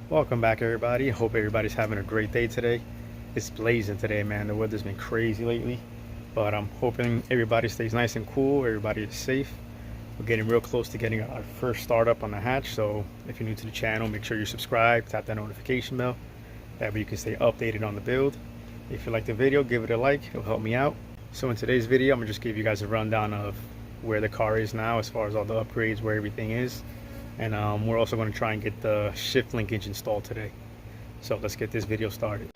Welcome back, everybody. Hope everybody's having a great day today. It's blazing today, man. The weather's been crazy lately, but I'm hoping everybody stays nice and cool. Everybody is safe. We're getting real close to getting our first startup on the hatch, so if you're new to the channel, make sure you subscribe, tap that notification bell. That way you can stay updated on the build. If you like the video, give it a like. It'll help me out. So in today's video, I'm gonna just give you guys a rundown of where the car is now as far as all the upgrades, where everything is. And we're also going to try and get the shift linkage installed today. So let's get this video started.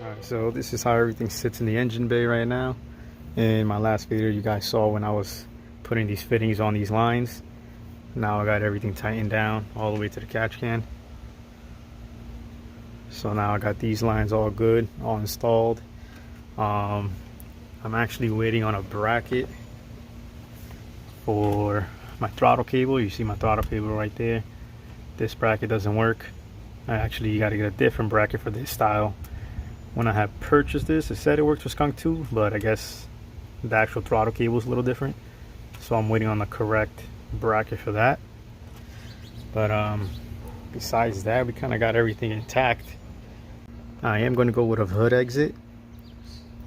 Alright, so this is how everything sits in the engine bay right now. In my last video, you guys saw when I was putting these fittings on these lines. Now I got everything tightened down all the way to the catch can. So now I got these lines all good, all installed. I'm actually waiting on a bracket for my throttle cable. You see my throttle cable right there. This bracket doesn't work. I actually got to get a different bracket for this style. When I had purchased this, it said it worked for Skunk 2, but I guess the actual throttle cable is a little different, so I'm waiting on the correct bracket for that. But besides that, we kind of got everything intact. I am going to go with a hood exit.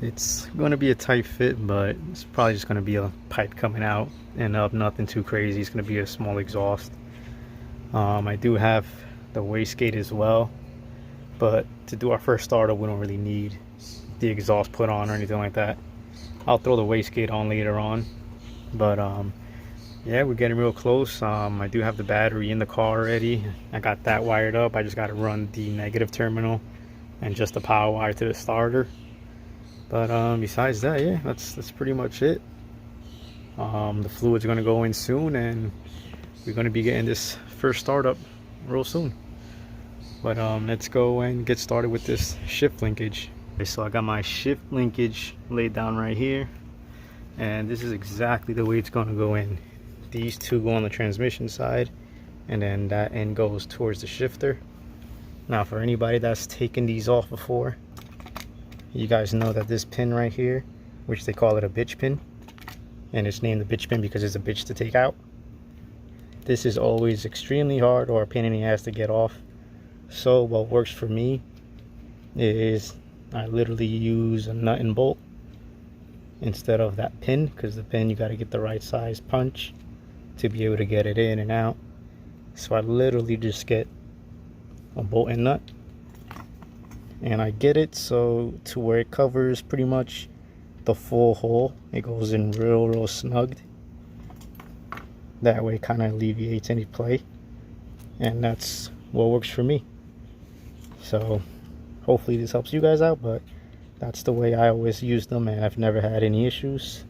It's going to be a tight fit, but it's probably just going to be a pipe coming out and nothing too crazy. It's going to be a small exhaust. I do have the wastegate as well, but to do our first startup, we don't really need the exhaust put on or anything like that. I'll throw the wastegate on later on, but yeah, we're getting real close. I do have the battery in the car already. I got that wired up. I just got to run the negative terminal and just the power wire to the starter. But besides that, yeah, that's pretty much it. The fluid's going to go in soon, and we're going to be getting this first startup real soon. But let's go and get started with this shift linkage. Okay, so I got my shift linkage laid down right here, and this is exactly the way it's going to go in. These two go on the transmission side, and then that end goes towards the shifter. Now, for anybody that's taken these off before, you guys know that this pin right here, which they call it a bitch pin, and it's named the bitch pin because it's a bitch to take out. This is always extremely hard or a pain in the ass to get off. So what works for me is I literally use a nut and bolt instead of that pin, because the pin, you got to get the right size punch to be able to get it in and out. So I literally just get a bolt and nut, and I get it so to where it covers pretty much the full hole. It goes in real snugged. That way it kind of alleviates any play, and that's what works for me. So hopefully this helps you guys out, but that's the way I always use them, and I've never had any issues.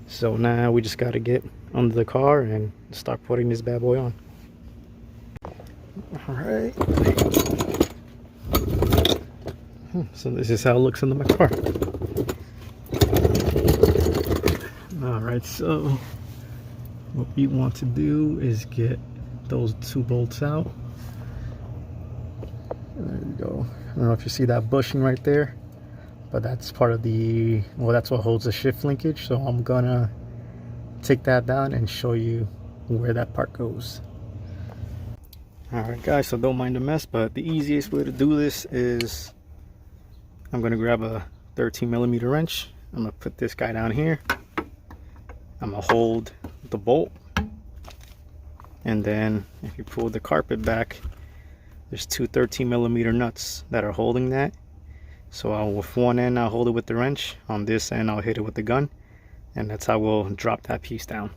So now we just got to get under the car and start putting this bad boy on. Alright, so this is how it looks under my car. Alright, so what we want to do is get those two bolts out. There we go. I don't know if you see that bushing right there, but that's part of the, well, that's what holds the shift linkage. So I'm gonna take that down and show you where that part goes. Alright guys, so don't mind the mess, but the easiest way to do this is I'm gonna grab a 13mm wrench. I'm gonna put this guy down here. I'm gonna hold the bolt, and then if you pull the carpet back, there's two 13mm nuts that are holding that. So with one end I'll hold it with the wrench, on this end I'll hit it with the gun, and that's how we'll drop that piece down.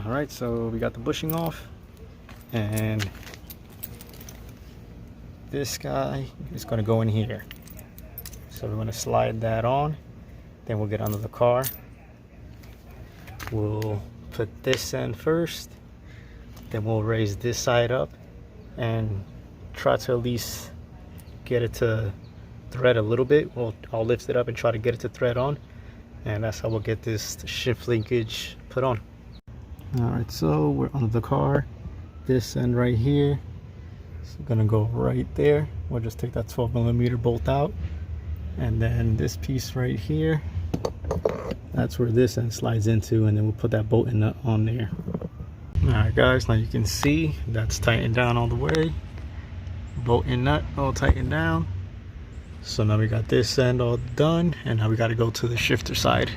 Alright, so we got the bushing off, and this guy is going to go in here. So we're going to slide that on, Then we'll get under the car. We'll put this end first. Then we'll raise this side up and try to at least get it to thread a little bit. I'll lift it up and try to get it to thread on, and that's how we'll get this shift linkage put on. All right, so we're under the car. This end right here is gonna go right there. We'll just take that 12mm bolt out, and then this piece right here, that's where this end slides into, and then we'll put that bolting nut on there. All right guys, now you can see that's tightened down all the way. Bolting nut all tightened down. So now we got this end all done, and now we got to go to the shifter side.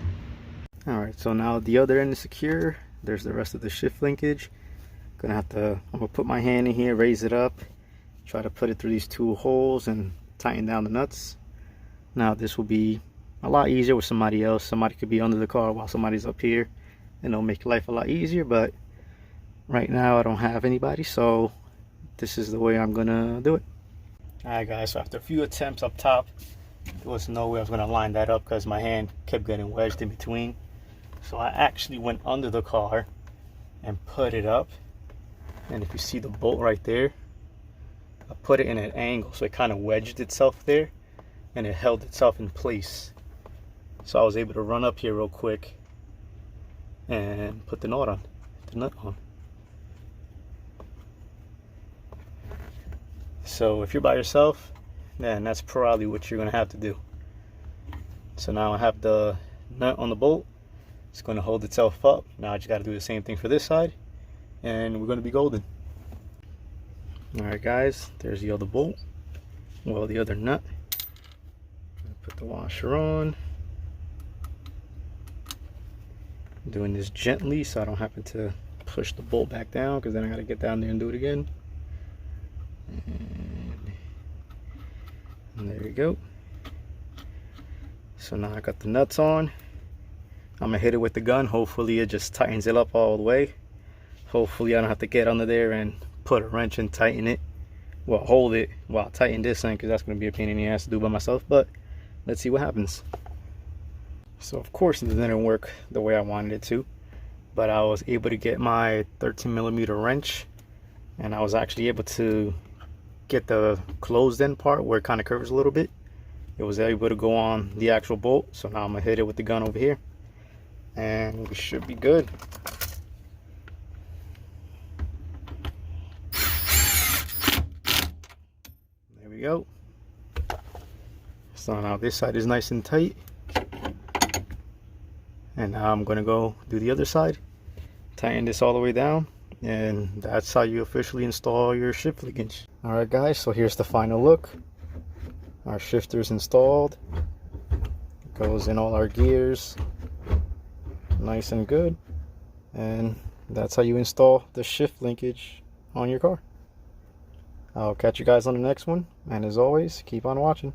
All right, so now the other end is secure. There's the rest of the shift linkage. I'm gonna put my hand in here, raise it up, try to put it through these two holes and tighten down the nuts. Now this will be a lot easier with somebody else. Somebody could be under the car while somebody's up here, and it'll make life a lot easier, but right now I don't have anybody, so this is the way I'm gonna do it. Alright guys, so after a few attempts up top, there was no way I was gonna line that up because my hand kept getting wedged in between. So I actually went under the car and put it up, and if you see the bolt right there, I put it in an angle so it kind of wedged itself there and it held itself in place. So I was able to run up here real quick and put the nut on. So if you're by yourself, then that's probably what you're gonna have to do. So now I have the nut on the bolt. It's gonna hold itself up. Now I just gotta do the same thing for this side, and we're gonna be golden. All right guys, there's the other bolt. Well, the other nut. Put the washer on. I'm doing this gently so I don't happen to push the bolt back down, because then I gotta get down there and do it again. And there we go. So now I got the nuts on. I'm gonna hit it with the gun. Hopefully it just tightens it up all the way. Hopefully I don't have to get under there and put a wrench and tighten it. Well, hold it while I tighten this in, because that's gonna be a pain in the ass to do by myself, but let's see what happens. So of course it didn't work the way I wanted it to, but I was able to get my 13mm wrench, and I was actually able to get the closed end part where it kind of curves a little bit. It was able to go on the actual bolt. So now I'm gonna hit it with the gun over here, and we should be good. There we go. So now this side is nice and tight, and now I'm gonna go do the other side, tighten this all the way down, and that's how you officially install your shift linkage. All right guys, so here's the final look. Our shifter is installed. It goes in all our gears, nice and good, and that's how you install the shift linkage on your car. I'll catch you guys on the next one, and as always, keep on watching.